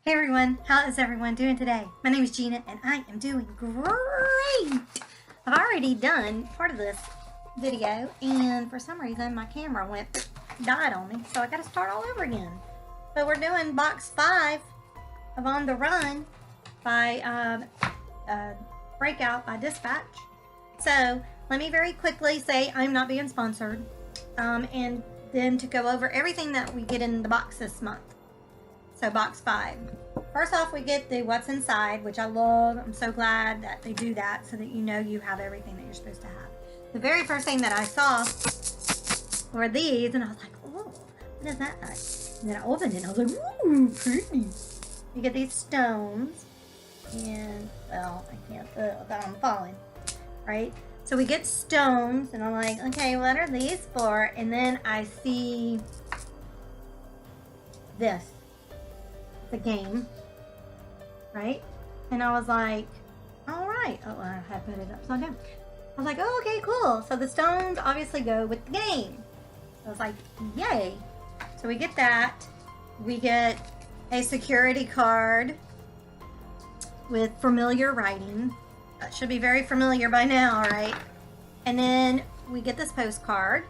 Hey everyone, how is everyone doing today? My name is Gina and I am doing great. I've already done part of this video and for some reason my camera died on me, so I gotta start all over again. So we're doing box 5 of On the Run by Breakout by Dispatch. So let me very quickly say I'm not being sponsored, and then to go over everything that we get in the box this month. So box 5. First off, we get the what's inside, which I love. I'm so glad that they do that so that you know you have everything that you're supposed to have. The very first thing that I saw were these, and I was like, oh, what is that? And then I opened it, and I was like, ooh, pretty. You get these stones, and, well, I can't, I'm falling, right? So we get stones, and I'm like, okay, what are these for? And then I see this. The game, right? And I was like, all right. Oh, I had put it upside down. I was like, oh, okay, cool. So the stones obviously go with the game. So I was like, yay. So we get that. We get a security card with familiar writing. That should be very familiar by now, right? And then we get this postcard.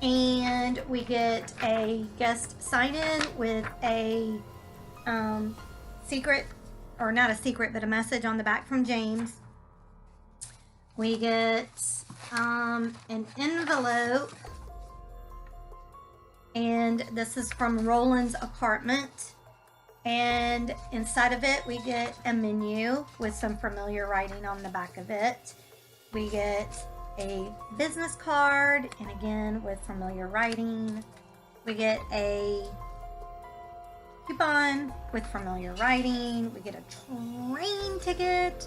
And we get a guest sign-in with a secret, or not a secret, but a message on the back from James. We get an envelope, and this is from Roland's apartment. And inside of it, we get a menu with some familiar writing on the back of it. We get a business card, and again with familiar writing. We get a coupon with familiar writing. We get a train ticket,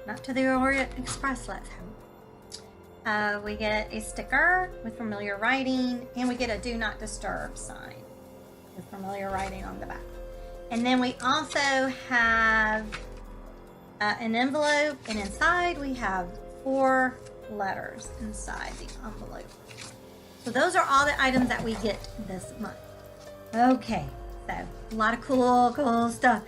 not to the Orient Express, let's hope. We get a sticker with familiar writing, and we get a do not disturb sign with familiar writing on the back. And then we also have an envelope, and inside we have 4 letters inside the envelope. So those are all the items that we get this month. Okay, so a lot of cool stuff.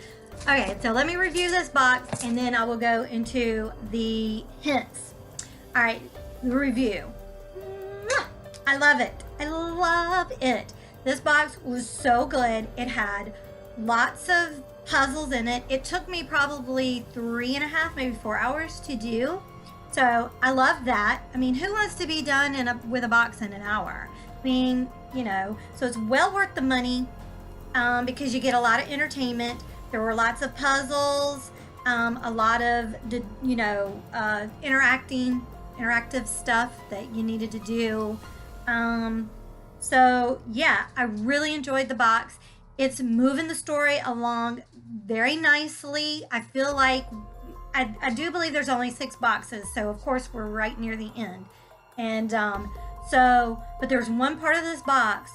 Okay, so let me review this box and then I will go into the hints. All right, the review. I love it. I love it. This box was so good. It had lots of puzzles in it. It took me probably 3.5, maybe 4 hours to do. So I love that. I mean, who wants to be done with a box in an hour? I mean, you know, so it's well worth the money because you get a lot of entertainment. There were lots of puzzles, a lot of, you know, interactive stuff that you needed to do. So yeah, I really enjoyed the box. It's moving the story along very nicely. I feel like I do believe there's only 6 boxes, so of course we're right near the end. And but there's one part of this box,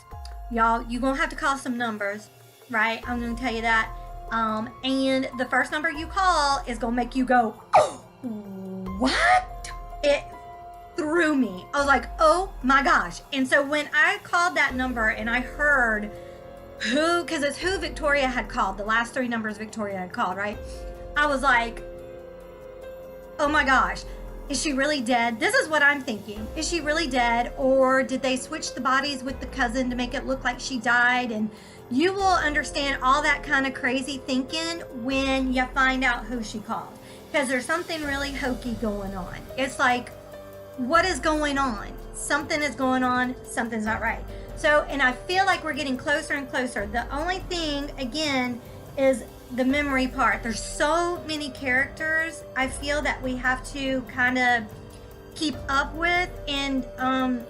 y'all, you're gonna have to call some numbers, right? I'm gonna tell you that. And the first number you call is gonna make you go, oh, what? It threw me. I was like, oh my gosh. And so when I called that number and I heard who, because it's who Victoria had called, the last 3 numbers Victoria had called, right? I was like, oh my gosh, is she really dead? This is what I'm thinking. Is she really dead? Or did they switch the bodies with the cousin to make it look like she died? And you will understand all that kind of crazy thinking when you find out who she called. Because there's something really hokey going on. It's like, what is going on? Something is going on. Something's not right. So, and I feel like we're getting closer and closer. The only thing, again, is the memory part. There's so many characters I feel that we have to kind of keep up with, and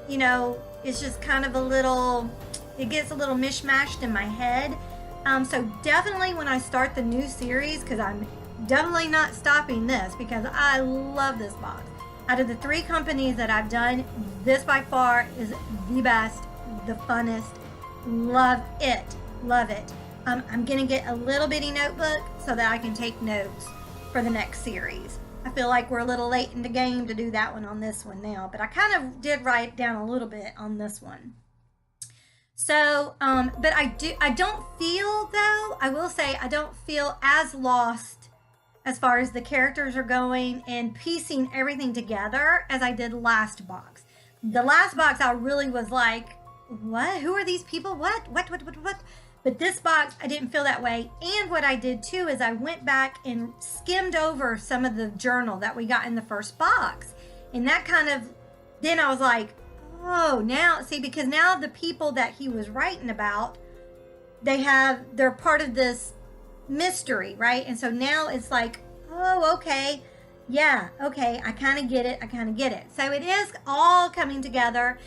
you know, it's just kind of it gets a little mishmashed in my head. So definitely when I start the new series, because I'm definitely not stopping this because I love this box. Out of the 3 companies that I've done, this by far is the best, the funnest. Love it. I'm gonna get a little bitty notebook so that I can take notes for the next series. I feel like we're a little late in the game to do that one on this one now, but I kind of did write down a little bit on this one. So, but I don't feel though, I will say I don't feel as lost as far as the characters are going and piecing everything together as I did last box. The last box I really was like, what? Who are these people? What? What? But this box, I didn't feel that way. And what I did too is I went back and skimmed over some of the journal that we got in the first box. And that kind of, then I was like, oh, now, see, because now the people that he was writing about, they're part of this mystery, right? And so now it's like, oh, okay. Yeah, okay, I kind of get it. So it is all coming together.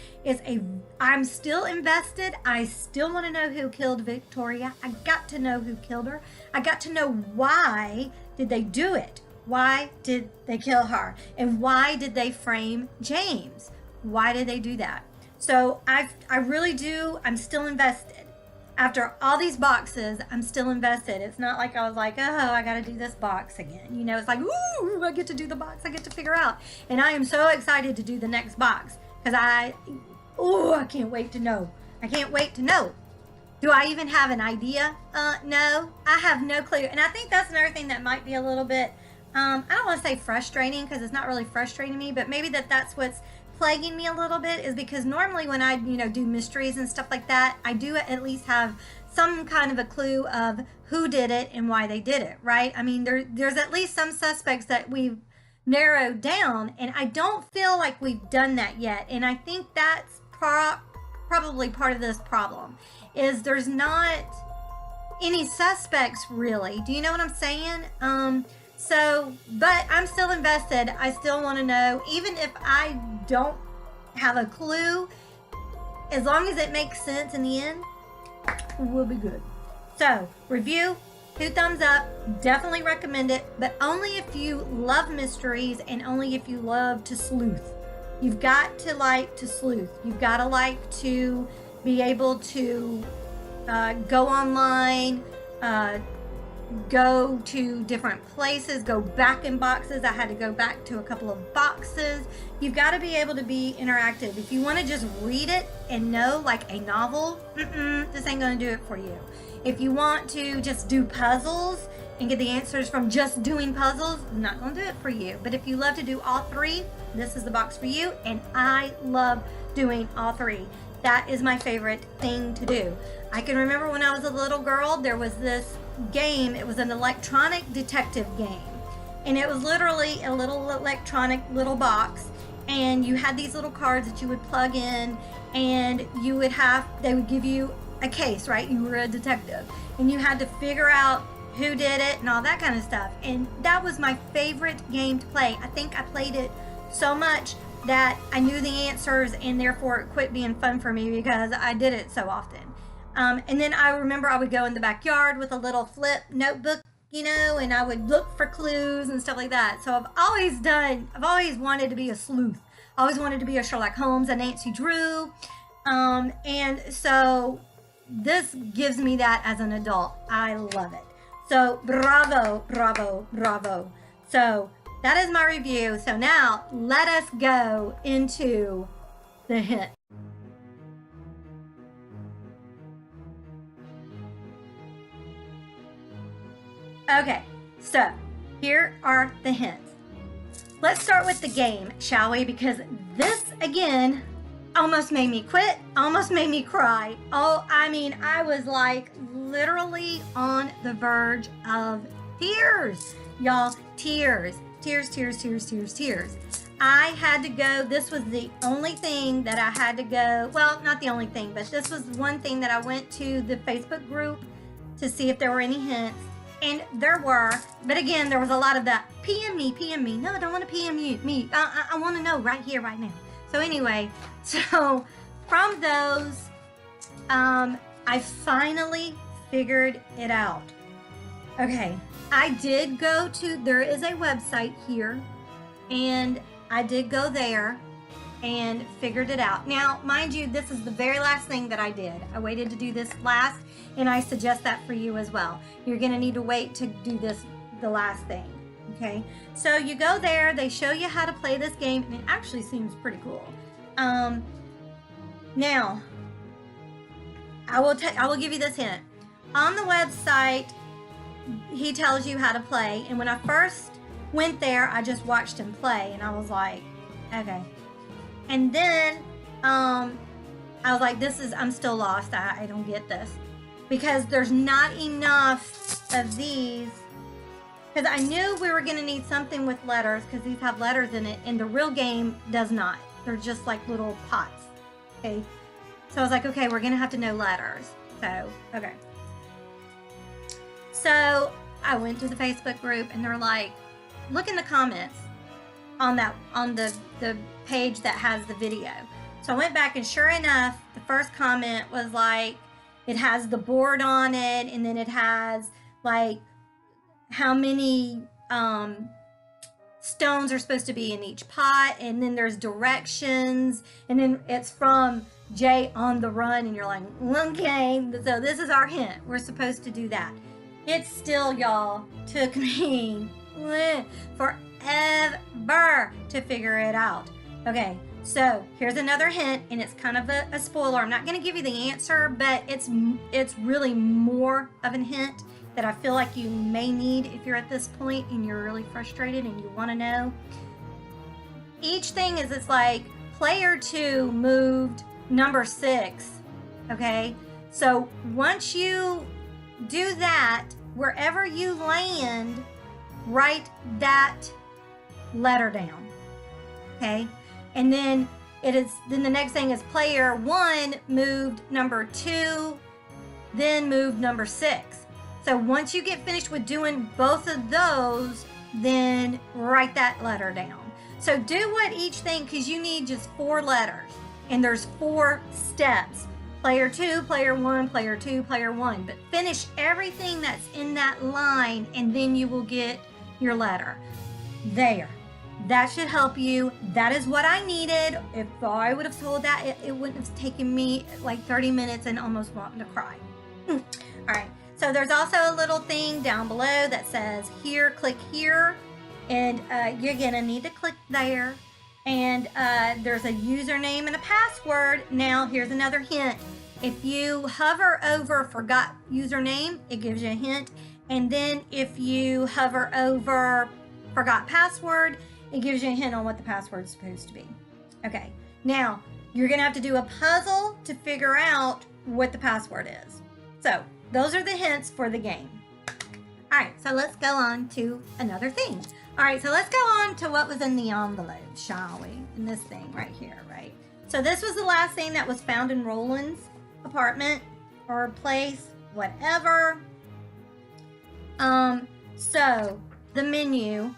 I'm still invested. I still want to know who killed Victoria. I got to know who killed her. I got to know why did they do it? Why did they kill her? And why did they frame James? Why did they do that? So I really do, I'm still invested. After all these boxes, I'm still invested. It's not like I was like, oh, I got to do this box again. You know, it's like, ooh, I get to do the box. I get to figure out. And I am so excited to do the next box because I can't wait to know. I can't wait to know. Do I even have an idea? No, I have no clue. And I think that's another thing that might be a little bit, I don't want to say frustrating because it's not really frustrating me, but maybe that's what's plaguing me a little bit is because normally when I, do mysteries and stuff like that, I do at least have some kind of a clue of who did it and why they did it, right? I mean, there's at least some suspects that we've narrowed down, and I don't feel like we've done that yet. And I think that's probably part of this problem is there's not any suspects really. Do you know what I'm saying? But I'm still invested. I still want to know, even if I don't have a clue, as long as it makes sense in the end, we'll be good. So, review, 2 thumbs up, definitely recommend it, but only if you love mysteries and only if you love to sleuth. You've got to like to sleuth. You've got to like to be able to go online, go to different places, go back in boxes. I had to go back to a couple of boxes. You've got to be able to be interactive. If you want to just read it and know, like a novel, this ain't going to do it for you. If you want to just do puzzles and get the answers from just doing puzzles, not going to do it for you. But if you love to do all 3, this is the box for you. And I love doing all 3. That is my favorite thing to do. I can remember when I was a little girl, there was this game. It was an electronic detective game. And it was literally a little electronic little box. And you had these little cards that you would plug in. And they would give you a case, right? You were a detective. And you had to figure out who did it and all that kind of stuff. And that was my favorite game to play. I think I played it so much that I knew the answers, and therefore it quit being fun for me because I did it so often. And then I remember I would go in the backyard with a little flip notebook, and I would look for clues and stuff like that. So I've always wanted to be a sleuth. I always wanted to be a Sherlock Holmes, a Nancy Drew. And so this gives me that as an adult. I love it. So bravo, bravo, bravo. So that is my review. So now let us go into the hint. Okay, so here are the hints. Let's start with the game, shall we? Because this, again, almost made me quit, almost made me cry. I was like literally on the verge of tears. Y'all, tears. I had to go. This was the only thing that I had to go. Well, not the only thing, but this was one thing that I went to the Facebook group to see if there were any hints. And there were, but again, there was a lot of that. PM me. No, I don't want to PM you. Me. I want to know right here, right now. So anyway, from those, I finally figured it out. Okay, I did go to, there is a website here, and I did go there and figured it out. Now, mind you, this is the very last thing that I did. I waited to do this last, and I suggest that for you as well. You're gonna need to wait to do this, the last thing, okay? So you go there, they show you how to play this game, and it actually seems pretty cool. Now, I will give you this hint. On the website, he tells you how to play, and when I first went there, I just watched him play, and I was like, okay. And then I was like, I'm still lost. I don't get this, because there's not enough of these. Because I knew we were going to need something with letters, because these have letters in it, and the real game does not. They're just like little pots. Okay. So I was like, okay, we're going to have to know letters. So, okay. So I went to the Facebook group, and they're like, look in the comments on the page that has the video. So I went back, and sure enough, the first comment was like, it has the board on it, and then it has like how many stones are supposed to be in each pot, and then there's directions, and then it's from Jay on the Run, and you're like, okay, so this is our hint. We're supposed to do that. It still, y'all, took me forever to figure it out. Okay, so here's another hint, and it's kind of a spoiler. I'm not going to give you the answer, but it's really more of a hint that I feel like you may need if you're at this point and you're really frustrated and you want to know. Each thing is, it's like player 2 moved number 6, okay? So once you do that, wherever you land, write that letter down, okay? And then then the next thing is player 1 moved number 2, then moved number 6. So once you get finished with doing both of those, then write that letter down. So do what each thing, because you need just 4 letters, and there's 4 steps. Player 2, player 1, player 2, player 1. But finish everything that's in that line, and then you will get your letter. There. That should help you. That is what I needed. If I would have told that, it wouldn't have taken me like 30 minutes and almost wanting to cry. All right. So there's also a little thing down below that says here, click here. And you're going to need to click there. And there's a username and a password. Now, here's another hint. If you hover over forgot username, it gives you a hint. And then if you hover over forgot password, it gives you a hint on what the password is supposed to be. Okay, now you're going to have to do a puzzle to figure out what the password is. So those are the hints for the game. All right, so let's go on to another thing. All right, so let's go on to what was in the envelope, shall we? In this thing right here, right? So this was the last thing that was found in Roland's apartment or place, whatever. So the menu.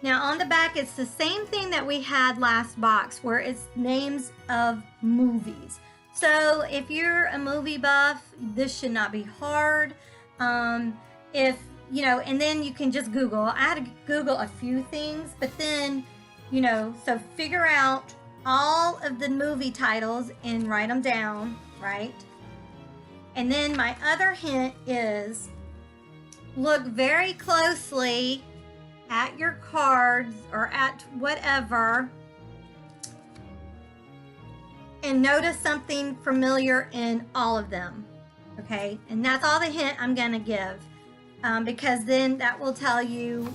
Now on the back, it's the same thing that we had last box, where it's names of movies. So if you're a movie buff, this should not be hard. If you know, and then you can just Google. I had to Google a few things, but then, you know, so figure out all of the movie titles and write them down, right? And then my other hint is look very closely at your cards or at whatever and notice something familiar in all of them, okay? And that's all the hint I'm going to give. Because then that will tell you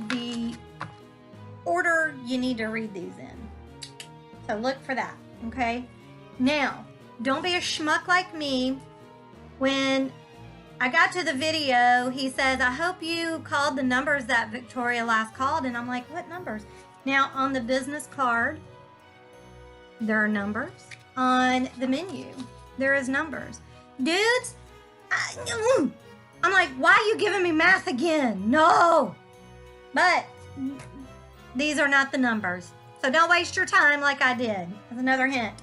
the order you need to read these in. So look for that, okay? Now, don't be a schmuck like me. When I got to the video, he says, I hope you called the numbers that Victoria last called. And I'm like, what numbers? Now, on the business card, there are numbers. On the menu, there is numbers. Dudes, I'm like, why are you giving me math again? No. But these are not the numbers. So don't waste your time like I did. That's another hint.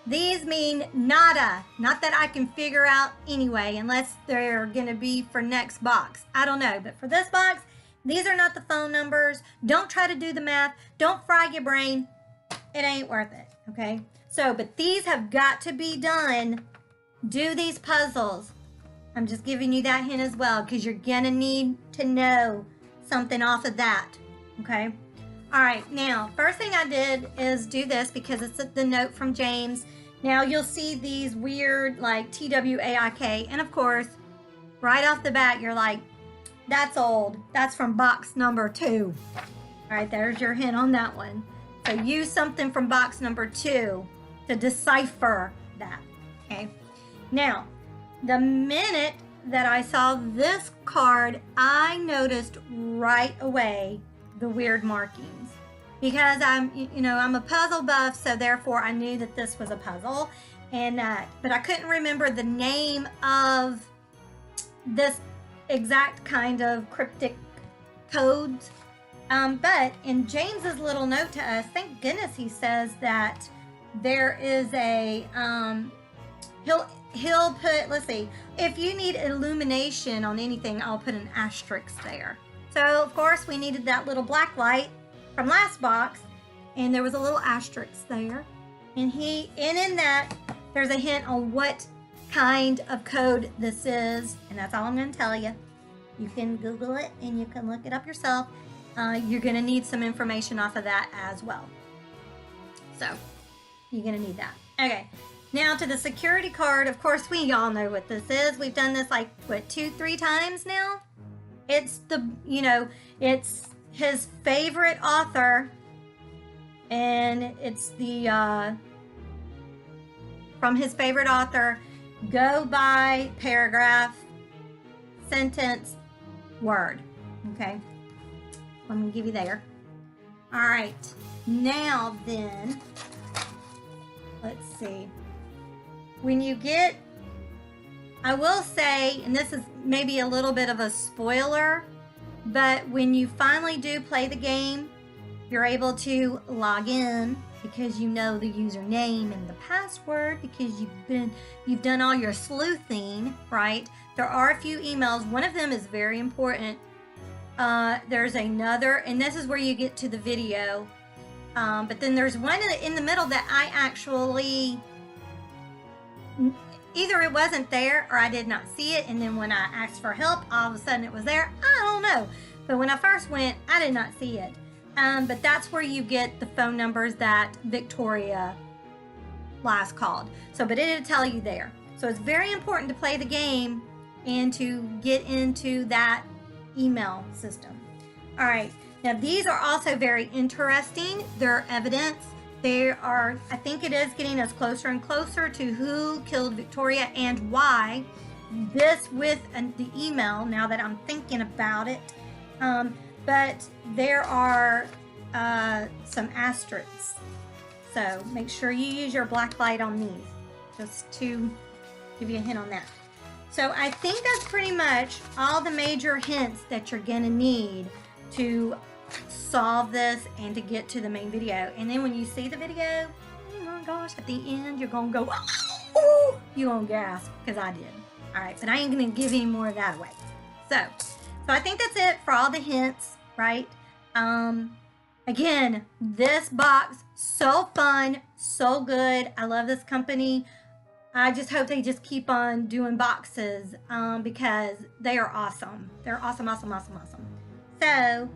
These mean nada. Not that I can figure out anyway, unless they're going to be for next box. I don't know. But for this box, these are not the phone numbers. Don't try to do the math. Don't fry your brain. It ain't worth it. Okay? So, but these have got to be done. Do these puzzles. I'm just giving you that hint as well, because you're going to need to know something off of that, okay? All right, now, first thing I did is do this because it's the note from James, Now you'll see these weird like TWAIK, and of course, right off the bat, you're like, that's old. That's from box number 2. All right, there's your hint on that one. So use something from box number 2 to decipher that, okay? Now, the minute that I saw this card, I noticed right away the weird markings. Because I'm a puzzle buff, so therefore I knew that this was a puzzle. And but I couldn't remember the name of this exact kind of cryptic codes. But in James's little note to us, thank goodness he says that there is a, he'll put, let's see, if you need illumination on anything, I'll put an asterisk there. So of course we needed that little black light from last box, and there was a little asterisk there. And in that, there's a hint on what kind of code this is, and that's all I'm going to tell you. You can Google it and you can look it up yourself. You're going to need some information off of that as well. So you're going to need that. Okay, now to the security card. Of course, we all know what this is. We've done this like, what, 2-3 times now? It's it's his favorite author, and it's the from his favorite author, go by paragraph, sentence, word. Okay, I'm gonna give you there. All right, now then, let's see. When you get, I will say, and this is maybe a little bit of a spoiler, but when you finally do play the game, you're able to log in because you know the username and the password because you've done all your sleuthing, right? There are a few emails. One of them is very important. There's another, and this is where you get to the video. But then there's one in the middle that I actually, either it wasn't there or I did not see it, and then when I asked for help, all of a sudden it was there. I don't know. But when I first went, I did not see it. But that's where you get the phone numbers that Victoria last called. So, but it'll tell you there. So it's very important to play the game and to get into that email system. All right. Now, these are also very interesting. They're evidence. They are, I think it is getting us closer and closer to who killed Victoria and why. This with the email, now that I'm thinking about it. But there are some asterisks. So make sure you use your black light on these, just to give you a hint on that. So I think that's pretty much all the major hints that you're gonna need to solve this and to get to the main video. And then when you see the video, oh my gosh, at the end, you're gonna go, oh, you're gonna gasp, because I did. All right, but I ain't gonna give any more of that away. So I think that's it for all the hints, right? Again, this box, so fun, so good. I love this company. I just hope they just keep on doing boxes because they are awesome. They're awesome, awesome, awesome, awesome. So,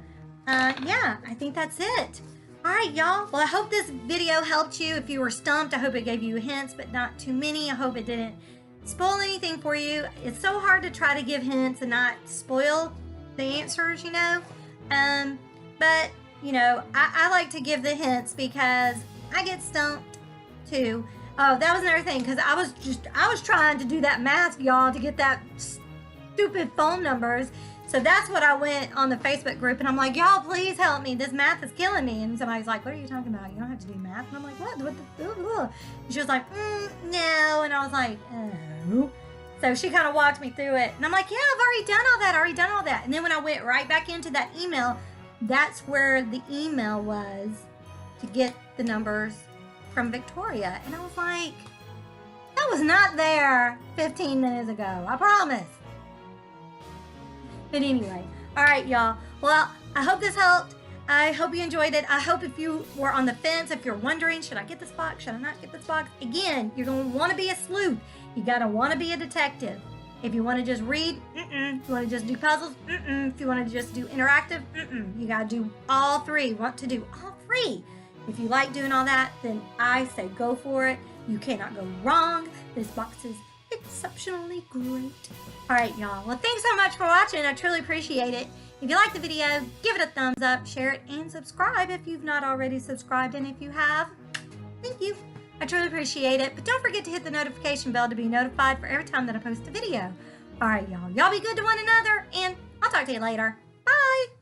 yeah, I think that's it. All right, y'all. Well, I hope this video helped you. If you were stumped, I hope it gave you hints, but not too many. I hope it didn't spoil anything for you. It's so hard to try to give hints and not spoil the answers, you know. But, you know, I like to give the hints because I get stumped too. Oh, that was another thing, because I was trying to do that math, y'all, to get that stupid phone numbers. So that's what I went on the Facebook group, and I'm like, y'all, please help me. This math is killing me. And somebody's like, what are you talking about? You don't have to do math. And I'm like, what? And she was like, no. And I was like, oh. So she kind of walked me through it. And I'm like, yeah, I've already done all that. And then when I went right back into that email, that's where the email was to get the numbers from Victoria. And I was like, that was not there 15 minutes ago. I promise. But anyway, all right, y'all. Well, I hope this helped. I hope you enjoyed it. I hope if you were on the fence, if you're wondering, should I get this box? Should I not get this box? Again, you're going to want to be a sleuth. You got to want to be a detective. If you want to just read, If you want to just do puzzles, If you want to just do interactive, You got to do all three. Want to do all three. If you like doing all that, then I say go for it. You cannot go wrong. This box is exceptionally great. All right, y'all. Well, thanks so much for watching. I truly appreciate it. If you like the video, give it a thumbs up, share it, and subscribe if you've not already subscribed. And if you have, thank you. I truly appreciate it. But don't forget to hit the notification bell to be notified for every time that I post a video. All right, y'all. Y'all be good to one another, and I'll talk to you later.